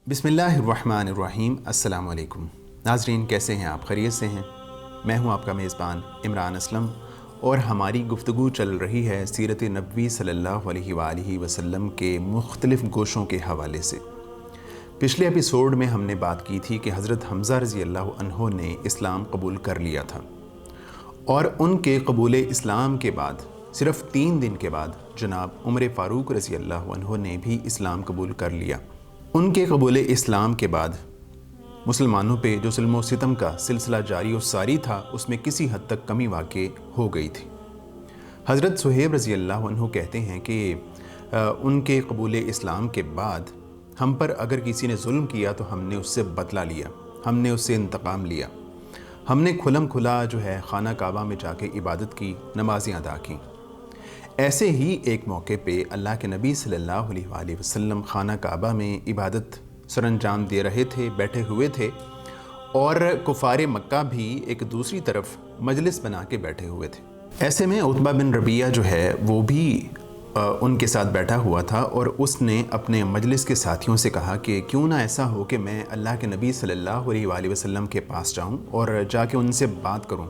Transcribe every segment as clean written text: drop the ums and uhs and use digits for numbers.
बिस्मिल्लाहिर्रहमानिर्रहीम। अस्सलाम वालेकुम नाज़रीन, कैसे हैं आप? खैरियत से हैं? मैं हूं आपका मेज़बान इमरान असलम और हमारी गुफ्तगू चल रही है सीरत नबवी सल्लल्लाहु अलैहि वसल्लम के मुख्तलिफ़ गोशों के हवाले से। पिछले एपिसोड में हमने बात की थी कि हज़रत हम्ज़ा रज़ी अल्लाह अन्हो ने इस्लाम कबूल कर लिया था और उनके कबूल इस्लाम के बाद सिर्फ़ 3 दिन के बाद जनाब उमर फ़ारूक रज़ी अल्लाह अन्हो ने भी इस्लाम कबूल कर लिया। उनके कबूल इस्लाम के बाद मुसलमानों पे जो ज़ुल्म व सितम का सिलसिला जारी और सारी था, उसमें किसी हद तक कमी वाक़ई हो गई थी। हज़रत सुहेब रज़ी अल्लाह अन्हु कहते हैं कि उनके कबूल इस्लाम के बाद हम पर अगर किसी ने जुल्म किया तो हमने उससे बदला लिया, हमने उससे इंतकाम लिया। हमने खुलम खुला जो है खाना काबा में जाके इबादत की, नमाज़ें अदा की। ऐसे ही एक मौके पे अल्लाह के नबी सल्लल्लाहु अलैहि वसल्लम खाना काबा में इबादत सरअंजाम दे रहे थे, बैठे हुए थे और कुफ़ारे मक्का भी एक दूसरी तरफ मजलिस बना के बैठे हुए थे। ऐसे में उतबा बिन रबिया जो है वो भी उनके साथ बैठा हुआ था और उसने अपने मजलिस के साथियों से कहा कि क्यों ना ऐसा हो कि मैं अल्लाह के नबी सल्लल्लाहु अलैहि वसल्लम के पास जाऊं और जाके उनसे बात करूं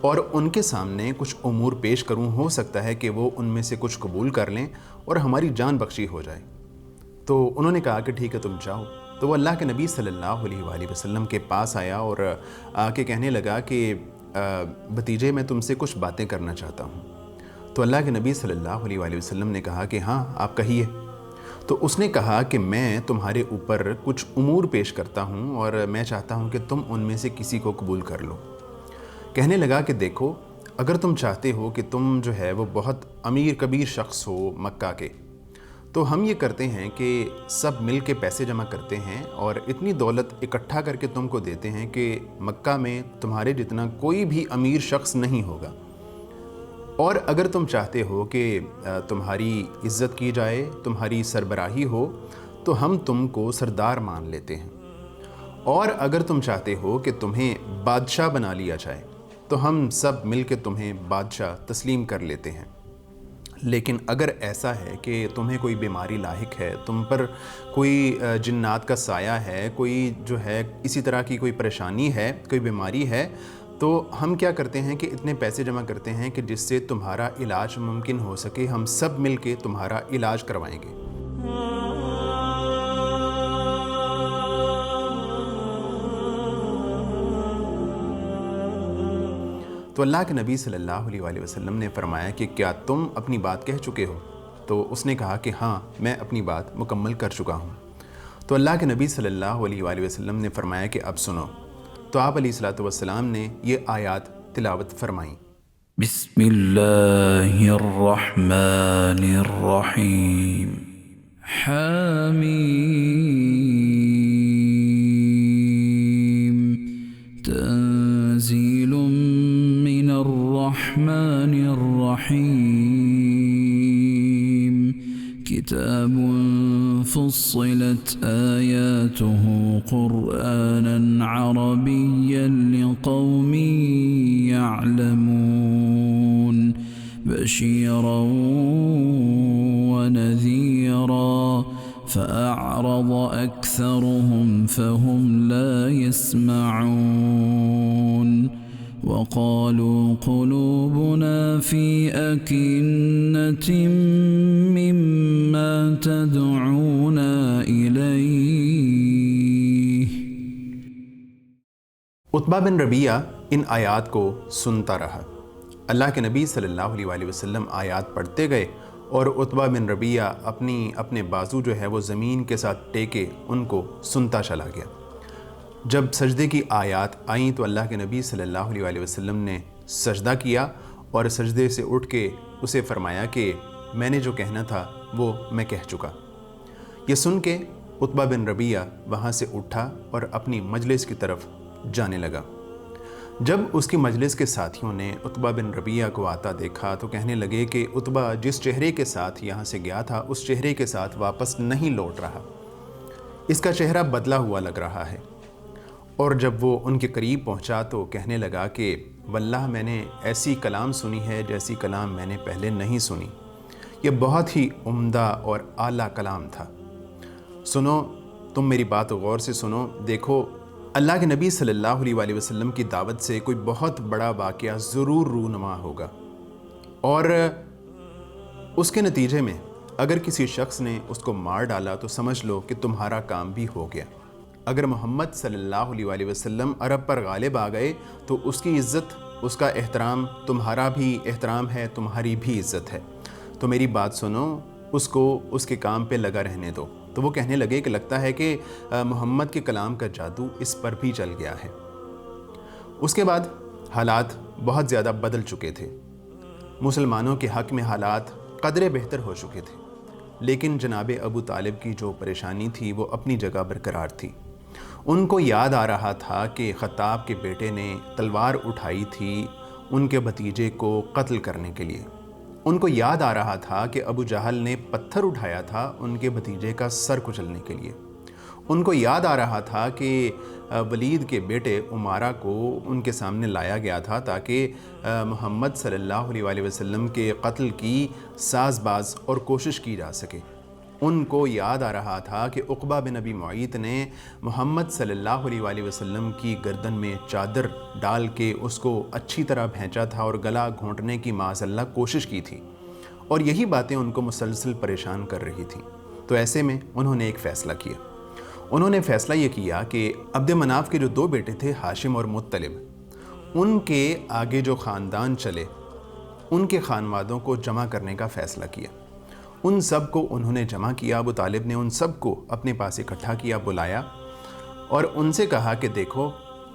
और उनके सामने कुछ उमूर पेश करूं। हो सकता है कि वो उनमें से कुछ कबूल कर लें और हमारी जान बख्शी हो जाए। तो उन्होंने कहा कि ठीक है, तुम जाओ। तो वो अल्लाह के नबी सल्लल्लाहु अलैहि वसल्लम के पास आया और आके कहने लगा कि भतीजे, मैं तुमसे कुछ बातें करना चाहता हूँ। तो अल्लाह के नबी सल्लल्लाहु अलैहि वसल्लम ने कहा कि हाँ, आप कहिए। तो उसने कहा कि मैं तुम्हारे ऊपर कुछ उमूर पेश करता हूँ और मैं चाहता हूँ कि तुम उनमें से किसी को कबूल कर लो। कहने लगा कि देखो, अगर तुम चाहते हो कि तुम जो है वो बहुत अमीर कबीर शख्स हो मक्का के, तो हम ये करते हैं कि सब मिल के पैसे जमा करते हैं और इतनी दौलत इकट्ठा करके तुमको देते हैं कि मक्का में तुम्हारे जितना कोई भी अमीर शख्स नहीं होगा। और अगर तुम चाहते हो कि तुम्हारी इज़्ज़त की जाए, तुम्हारी सरबराही हो, तो हम तुमको सरदार मान लेते हैं। और अगर तुम चाहते हो कि तुम्हें बादशाह बना लिया जाए, तो हम सब मिल के तुम्हें बादशाह तस्लीम कर लेते हैं। लेकिन अगर ऐसा है कि तुम्हें कोई बीमारी लाहिक है, तुम पर कोई जिन्नात का साया है, कोई जो है इसी तरह की कोई परेशानी है, कोई बीमारी है, तो हम क्या करते हैं कि इतने पैसे जमा करते हैं कि जिससे तुम्हारा इलाज मुमकिन हो सके। हम सब मिल के तुम्हारा इलाज करवाएंगे। तो अल्लाह के नबी सल्लल्लाहु अलैहि वसल्लम ने फरमाया कि क्या तुम अपनी बात कह चुके हो? तो उसने कहा कि हाँ, मैं अपनी बात मुकम्मल कर चुका हूँ। तो अल्लाह के नबी सल्लल्लाहु अलैहि वसल्लम ने फरमाया कि अब सुनो। तो आप अलैहिस्सलातु वस्सलाम ने ये आयात तिलावत फरमाई। बिस्मिल्लाहिर्रहमानिर्रहीम। हामीम तंज़ीलुम मिनर्रहमानिर्रहीम। किताबुन फुस्सिलत आयातुहु क़ुरआनन अरबिय्यन लिक़ौमिन यअलमून बशीरन व नज़ीरा फ़अअरज़ अक्सरुहुम फ़हुम ला यस्मऊन वक़ालू क़ुलूबुना फ़ी अकिन्नतिन मिम्मा तदऊना इलैह। उतबा बिन रबिया इन आयात को सुनता रहा। अल्लाह के नबी सल्लल्लाहु अलैहि वसल्लम आयात पढ़ते गए और उतबा बिन रबिया अपने बाजू जो है वो ज़मीन के साथ टेके उनको सुनता चला गया। जब सजदे की आयात आईं तो अल्लाह के नबी सल्लल्लाहु अलैहि वसल्लम ने सजदा किया और सजदे से उठ के उसे फरमाया कि मैंने जो कहना था वो मैं कह चुका। ये सुन के उतबा बिन रबिया वहाँ से उठा और अपनी मजलिस की तरफ जाने लगा। जब उसकी मजलिस के साथियों ने उतबा बिन रबिया को आता देखा तो कहने लगे कि उतबा जिस चेहरे के साथ यहाँ से गया था उस चेहरे के साथ वापस नहीं लौट रहा, इसका चेहरा बदला हुआ लग रहा है। और जब वो उनके करीब पहुँचा तो कहने लगा कि वल्लाह, मैंने ऐसी कलाम सुनी है जैसी कलाम मैंने पहले नहीं सुनी। ये बहुत ही उम्दा और आला कलाम था। सुनो, تم میری بات غور سے سنو. دیکھو اللہ کے نبی صلی اللہ علیہ وآلہ وسلم کی دعوت سے کوئی بہت بڑا واقعہ ضرور رونما ہوگا، اور اس کے نتیجے میں اگر کسی شخص نے اس کو مار ڈالا تو سمجھ لو کہ تمہارا کام بھی ہو گیا. اگر محمد صلی اللہ علیہ وآلہ وسلم عرب پر غالب آ گئے تو اس کی عزت، اس کا احترام، تمہارا بھی احترام ہے، تمہاری بھی عزت ہے. تو میری بات سنو، اس کو اس کے کام پہ لگا رہنے دو. تو وہ کہنے لگے کہ لگتا ہے کہ محمد کے کلام کا جادو اس پر بھی چل گیا ہے. اس کے بعد حالات بہت زیادہ بدل چکے تھے. مسلمانوں کے حق میں حالات قدرے بہتر ہو چکے تھے، لیکن جناب ابو طالب کی جو پریشانی تھی وہ اپنی جگہ برقرار تھی. ان کو یاد آ رہا تھا کہ خطاب کے بیٹے نے تلوار اٹھائی تھی ان کے بھتیجے کو قتل کرنے کے لیے. ان کو یاد آ رہا تھا کہ ابو جہل نے پتھر اٹھایا تھا ان کے بھتیجے کا سر کچلنے کے لیے. ان کو یاد آ رہا تھا کہ ولید کے بیٹے عمارہ کو ان کے سامنے لایا گیا تھا تاکہ محمد صلی اللہ علیہ وآلہ وسلم کے قتل کی ساز باز اور کوشش کی جا سکے. ان کو یاد آ رہا تھا کہ عقبہ بن ابی معیط نے محمد صلی اللہ علیہ وآلہ وسلم کی گردن میں چادر ڈال کے اس کو اچھی طرح بھینچا تھا اور گلا گھونٹنے کی معاذ اللہ کوشش کی تھی، اور یہی باتیں ان کو مسلسل پریشان کر رہی تھیں. تو ایسے میں انہوں نے ایک فیصلہ کیا. انہوں نے فیصلہ یہ کیا کہ عبد مناف کے جو دو بیٹے تھے ہاشم اور مطلب، ان کے آگے جو خاندان چلے ان کے خانوادوں کو جمع کرنے کا فیصلہ کیا. ان سب کو انہوں نے جمع کیا. ابو طالب نے ان سب کو اپنے پاس اکٹھا کیا، بلایا اور ان سے کہا کہ دیکھو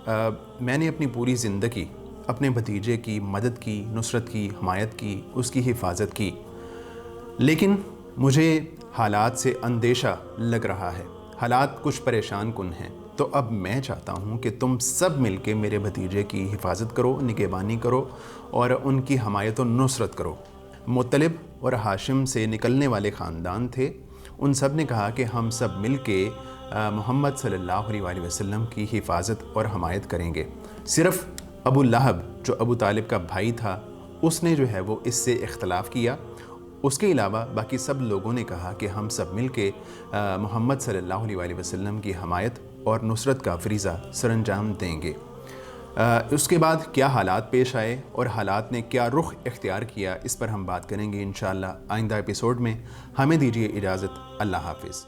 میں نے اپنی پوری زندگی اپنے بھتیجے کی مدد کی، نصرت کی، حمایت کی، اس کی حفاظت کی، لیکن مجھے حالات سے اندیشہ لگ رہا ہے، حالات کچھ پریشان کن ہیں. تو اب میں چاہتا ہوں کہ تم سب مل کے میرے بھتیجے کی حفاظت کرو، نگہبانی کرو اور ان کی حمایت و نصرت کرو. مطلب اور ہاشم سے نکلنے والے خاندان تھے. ان سب نے کہا کہ ہم سب مل کے محمد صلی اللہ علیہ وآلہ وسلم کی حفاظت اور حمایت کریں گے. صرف ابو لہب جو ابو طالب کا بھائی تھا اس نے جو ہے وہ اس سے اختلاف کیا. اس کے علاوہ باقی سب لوگوں نے کہا کہ ہم سب مل کے محمد صلی اللہ علیہ وآلہ وسلم کی حمایت اور نصرت کا فریضہ سر انجام دیں گے. اس کے بعد کیا حالات پیش آئے اور حالات نے کیا رخ اختیار کیا، اس پر ہم بات کریں گے انشاءاللہ آئندہ ایپیسوڈ میں. ہمیں دیجیے اجازت. اللہ حافظ.